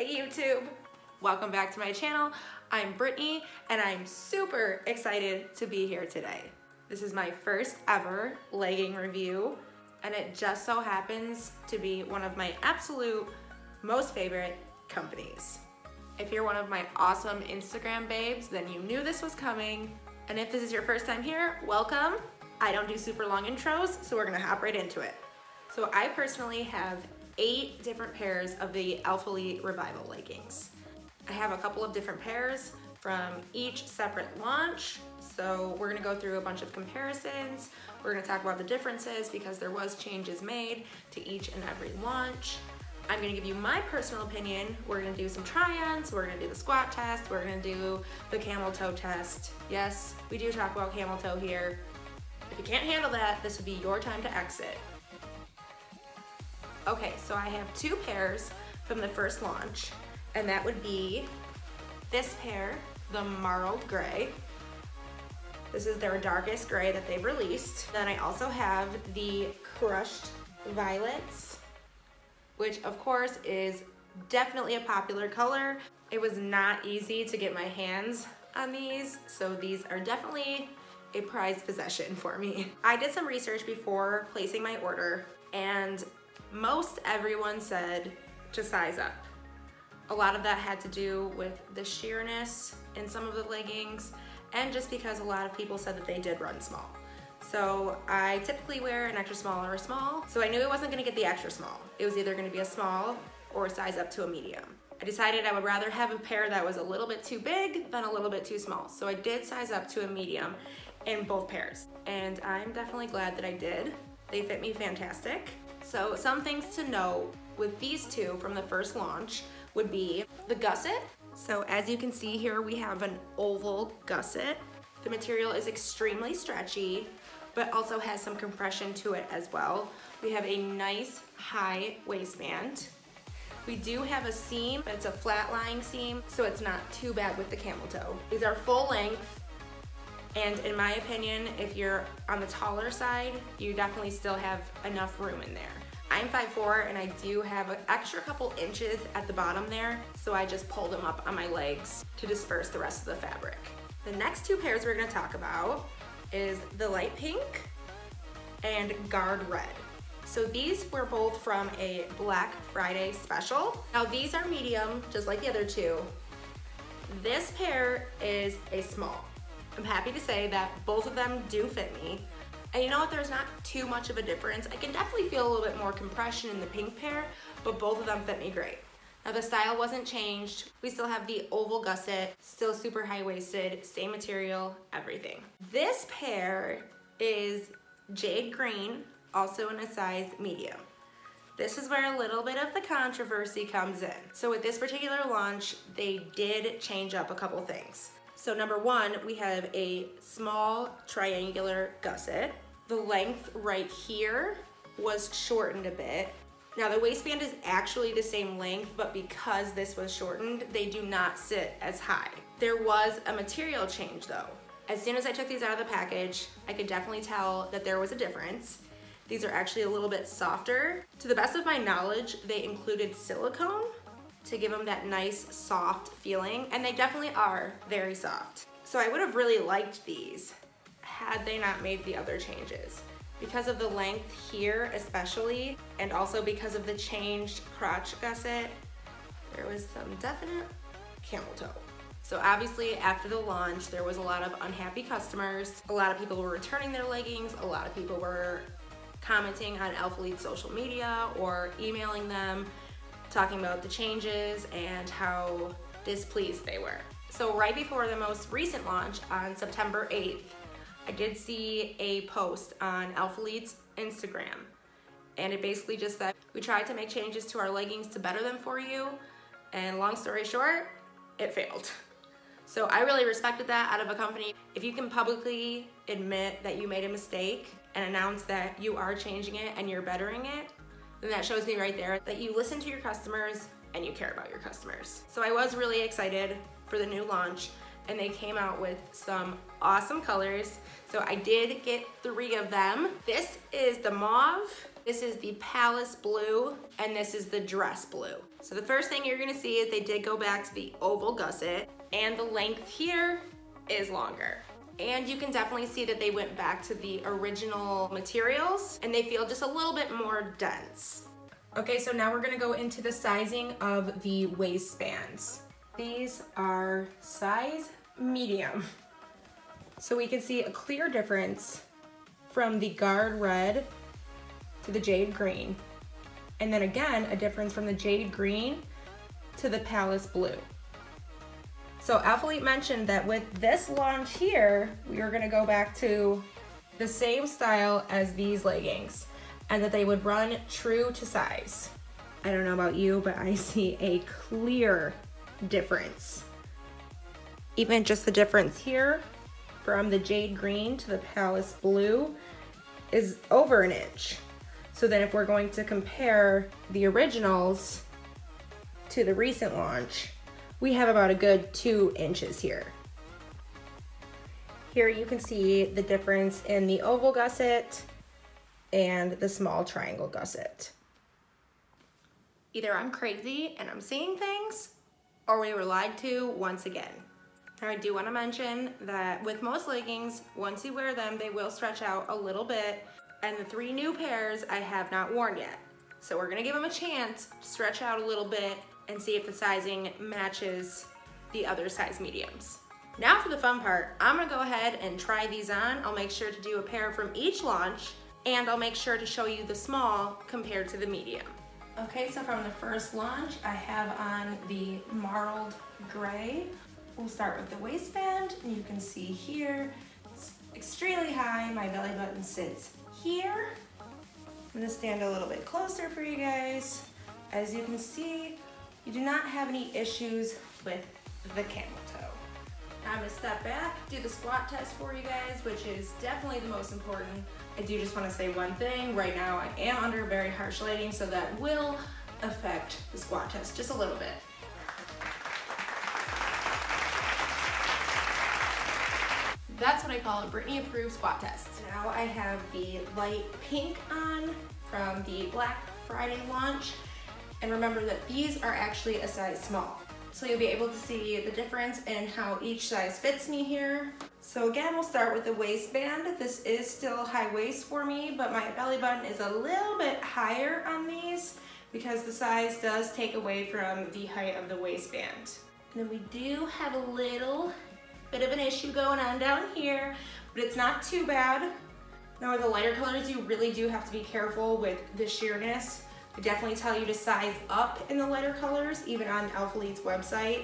Hey YouTube! Welcome back to my channel. I'm Brittany and I'm super excited to be here today. This is my first ever legging review and it just so happens to be one of my absolute most favorite companies. If you're one of my awesome Instagram babes, then you knew this was coming. And if this is your first time here, welcome. I don't do super long intros, so we're gonna hop right into it. So I personally have 8 different pairs of the Alphalete Revival leggings. I have a couple of different pairs from each separate launch. So we're gonna go through a bunch of comparisons. We're gonna talk about the differences because there was changes made to each and every launch. I'm gonna give you my personal opinion. We're gonna do some try-ons. We're gonna do the squat test. We're gonna do the camel toe test. Yes, we do talk about camel toe here. If you can't handle that, this would be your time to exit. Okay, so I have 2 pairs from the first launch, and that would be this pair, the marled gray. This is their darkest gray that they've released. Then I also have the crushed violets, which of course is definitely a popular color. It was not easy to get my hands on these, so these are definitely a prized possession for me. I did some research before placing my order, and most everyone said to size up. A lot of that had to do with the sheerness in some of the leggings and just because a lot of people said that they did run small. So I typically wear an extra small or a small, so I knew I wasn't gonna get the extra small. It was either gonna be a small or a size up to a medium. I decided I would rather have a pair that was a little bit too big than a little bit too small. So I did size up to a medium in both pairs. And I'm definitely glad that I did. They fit me fantastic. So some things to know with these 2 from the first launch would be the gusset. So as you can see here, we have an oval gusset. The material is extremely stretchy, but also has some compression to it as well. We have a nice high waistband. We do have a seam, but it's a flat lying seam, so it's not too bad with the camel toe. These are full length. And in my opinion, if you're on the taller side, you definitely still have enough room in there. I'm 5'4" and I do have an extra couple inches at the bottom there, so I just pulled them up on my legs to disperse the rest of the fabric. The next 2 pairs we're gonna talk about is the light pink and guard red. So these were both from a Black Friday special. Now these are medium, just like the other 2. This pair is a small. I'm happy to say that both of them do fit me. And you know what, there's not too much of a difference. I can definitely feel a little bit more compression in the pink pair, but both of them fit me great. Now the style wasn't changed. We still have the oval gusset, still super high-waisted, same material, everything. This pair is Jade Green, also in a size medium. This is where a little bit of the controversy comes in. So with this particular launch, they did change up a couple things. So number 1, we have a small triangular gusset. The length right here was shortened a bit. Now the waistband is actually the same length, but because this was shortened, they do not sit as high. There was a material change though. As soon as I took these out of the package, I could definitely tell that there was a difference. These are actually a little bit softer. To the best of my knowledge, they included silicone to give them that nice soft feeling, and they definitely are very soft. So I would have really liked these had they not made the other changes. Because of the length here especially, and also because of the changed crotch gusset, there was some definite camel toe. So obviously after the launch, there was a lot of unhappy customers. A lot of people were returning their leggings. A lot of people were commenting on Alphalete's social media or emailing them, talking about the changes and how displeased they were. So right before the most recent launch on September 8th, I did see a post on Alphalete's Instagram, and it basically just said, we tried to make changes to our leggings to better them for you, and long story short, it failed. So I really respected that out of a company. If you can publicly admit that you made a mistake and announce that you are changing it and you're bettering it, then that shows me right there that you listen to your customers and you care about your customers. So I was really excited for the new launch, and they came out with some awesome colors. So I did get 3 of them. This is the mauve, This is the Palace blue, and this is the dress blue. So the first thing you're gonna see is they did go back to the oval gusset, and the length here is longer. And you can definitely see that they went back to the original materials, and they feel just a little bit more dense. Okay, so now we're gonna go into the sizing of the waistbands. These are size medium. So we can see a clear difference from the Guard Red to the Jade Green. And then again, a difference from the Jade Green to the Palace Blue. So Alphalete mentioned that with this launch here, we are gonna go back to the same style as these leggings, and that they would run true to size. I don't know about you, but I see a clear difference. Even just the difference here from the Jade Green to the Palace Blue is over an inch. So then if we're going to compare the originals to the recent launch, we have about a good 2 inches here. Here you can see the difference in the oval gusset and the small triangle gusset. Either I'm crazy and I'm seeing things, or we were lied to once again. Now I do want to mention that with most leggings, once you wear them, they will stretch out a little bit, and the 3 new pairs I have not worn yet. So we're gonna give them a chance to stretch out a little bit and see if the sizing matches the other size mediums. Now for the fun part, I'm gonna go ahead and try these on. I'll make sure to do a pair from each launch, and I'll make sure to show you the small compared to the medium. Okay, so from the first launch, I have on the marled gray. We'll start with the waistband, and you can see here, it's extremely high. My belly button sits here. I'm gonna stand a little bit closer for you guys. As you can see, you do not have any issues with the camel toe. Now I'm gonna step back, do the squat test for you guys, which is definitely the most important. I do just wanna say one thing. Right now I am under very harsh lighting, so that will affect the squat test just a little bit. That's what I call a Brittany approved squat test. Now I have the light pink on from the Black Friday launch. And remember that these are actually a size small. So you'll be able to see the difference in how each size fits me here. So again, we'll start with the waistband. This is still high waist for me, but my belly button is a little bit higher on these because the size does take away from the height of the waistband. And then we do have a little bit of an issue going on down here, but it's not too bad. Now with the lighter colors, you really do have to be careful with the sheerness. I definitely tell you to size up in the lighter colors, even on Alphalete's website.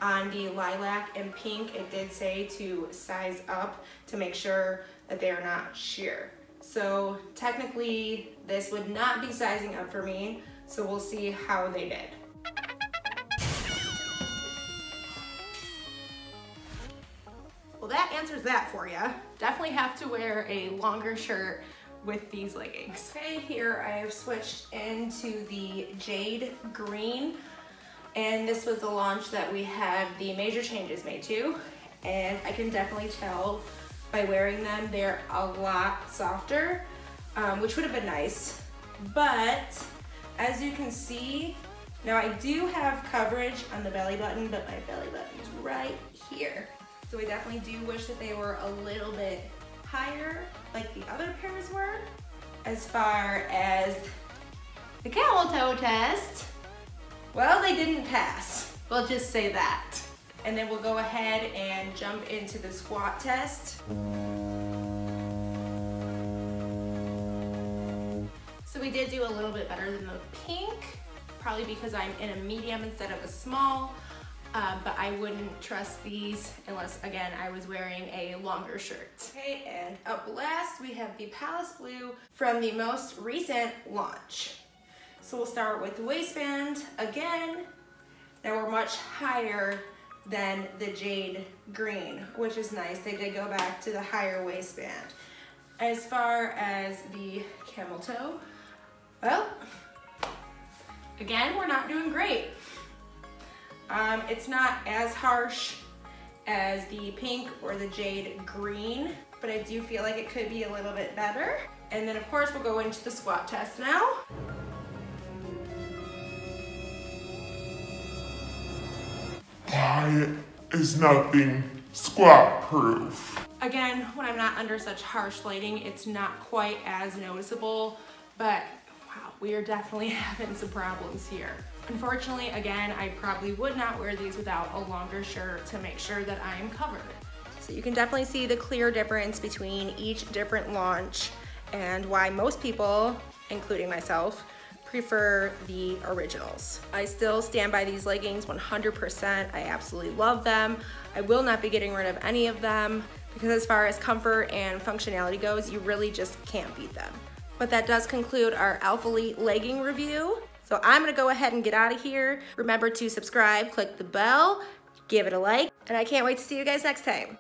On the lilac and pink, it did say to size up to make sure that they are not sheer. So technically, this would not be sizing up for me, so we'll see how they did. Well, that answers that for you. Definitely have to wear a longer shirt with these leggings. Okay, here I have switched into the Jade Green, and this was the launch that we had the major changes made to, and I can definitely tell by wearing them they're a lot softer, which would have been nice. But as you can see, now I do have coverage on the belly button, but my belly button is right here. So I definitely do wish that they were a little bit higher like the other pairs were. As far as the camel toe test, well, they didn't pass. We'll just say that. And then we'll go ahead and jump into the squat test. So we did do a little bit better than the pink, probably because I'm in a medium instead of a small. But I wouldn't trust these unless, again, I was wearing a longer shirt. Okay, and up last we have the Palace Blue from the most recent launch. So we'll start with the waistband again. Now we're much higher than the Jade Green, which is nice. They did go back to the higher waistband. As far as the camel toe, well, again, we're not doing great. It's not as harsh as the pink or the Jade Green, but I do feel like it could be a little bit better. And then of course we'll go into the squat test now. Why is nothing squat proof? Again, when I'm not under such harsh lighting, it's not quite as noticeable, but wow, we are definitely having some problems here. Unfortunately, again, I probably would not wear these without a longer shirt to make sure that I am covered. So you can definitely see the clear difference between each different launch and why most people, including myself, prefer the originals. I still stand by these leggings 100%. I absolutely love them. I will not be getting rid of any of them because as far as comfort and functionality goes, you really just can't beat them. But that does conclude our Alphalete legging review. So I'm gonna go ahead and get out of here. Remember to subscribe, click the bell, give it a like, and I can't wait to see you guys next time.